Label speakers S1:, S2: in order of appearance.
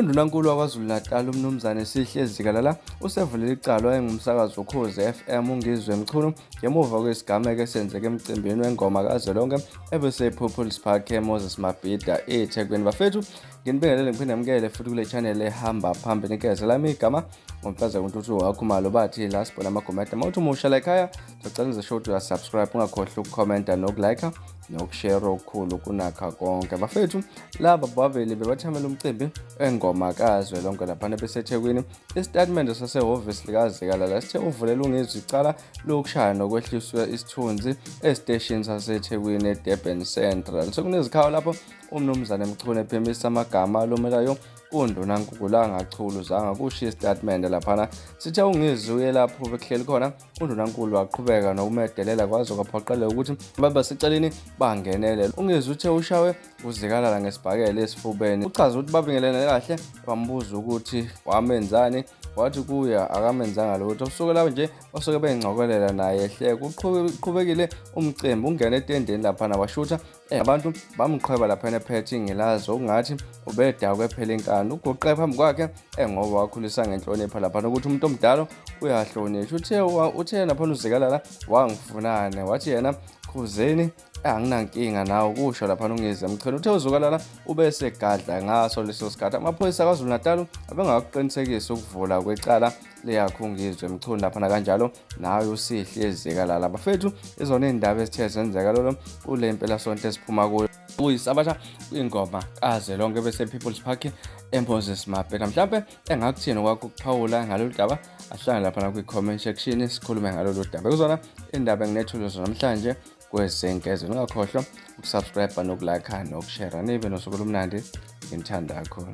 S1: Undunankulu wakwaZulu-Natal umnumzane Sihle uZikalala usevulele icala wayengumsakazi ukhozi FM uNgizwe Mchunu ngemuva kwesigameko esenzeke emcimbini wengoma kaZwelonke ePeoples Park eMoses Mabhida eThekwini. Bafethu nginibingelele ngiphinde ngemukele futhi kule channel ehamba phambili inkeze lami igama ngomfazi uNtuthu wakhumalo bathi la sibona amagoma ethu mawuthi umusha la ekhaya sicela nizesho ukuthi uyasubscribe ungakhohlwa ukukhomenta nokulike nokushare okukhulu kunakho konke. Bafethu laba bobabili bebathamela umcimbi engoma kaZwelonke lapha ePeoples. Istatement sasehhovisi likaZikalala sithe uvulela uNgizwe icala lokushaya nokwehliswa isithunzi esiteshini saseThekwini eDurban Central. Sekunezikhawu lapho umnumzane Mchunu ephimisa amagama alumelayo undunankulu angachuluzanga kushiya istatement laphana. Sithe uNgizwe uye lapho behleli khona undunankulu waqhubeka nokumedelela kwaze kwaphoqeleka ukuthi baba seceleni bangenele. uNgizwe uthe ushawe uZikalala ngesibhakele esifubeni. Uchaza ukuthi babingelene kahle, bambuza ukuthi wamenzani, wathi kuya akamenzanga lutho. Usuke lapho nje basuke bengcokolela naye ehleka. Uqhubekile umcimbi ungena etendeni laphana washutha abantu bamqhweba laphana ephethe ingilazi okungathi ubedakwe phela inkani. Ugoqe phambi kwakhe ngoba wakhulisa ngenhlonipho laphana ukuthi umuntu omdala uyahlonishwa. Uthe naphana uZikalala wangifunane, wathi yena khuzeni anginankinga nawe kusho laphana uNgizwe Mchunu. Uthe uZikalala ubese egadla ngaso leso sikhathi amaphoyisa kaZulu-Natal abengakuqinisekisa ukuvula kwecala leyakho uNgizwe Mchunu laphana kanjalo nawe uSihle uZikalala. Bafethu izona indaba ezithe zenzeka lolo kule mpelasonto esiphuma kuyo uyisabasha ingoma kaZwelonke ePeoples Park eMoses Mabhida. Mhlambe engakuthini kwakho ukuphawula ngalolu daba ahlangane laphana kwi-comment section sikhulume ngalolu daba. Kuzona indaba enginethuluzo namhlanje kwezenkeze. Ungakhohlwa ukusubscribe nokulike nokushare. Nibe nosuku olumnandi, ngithanda kakhulu.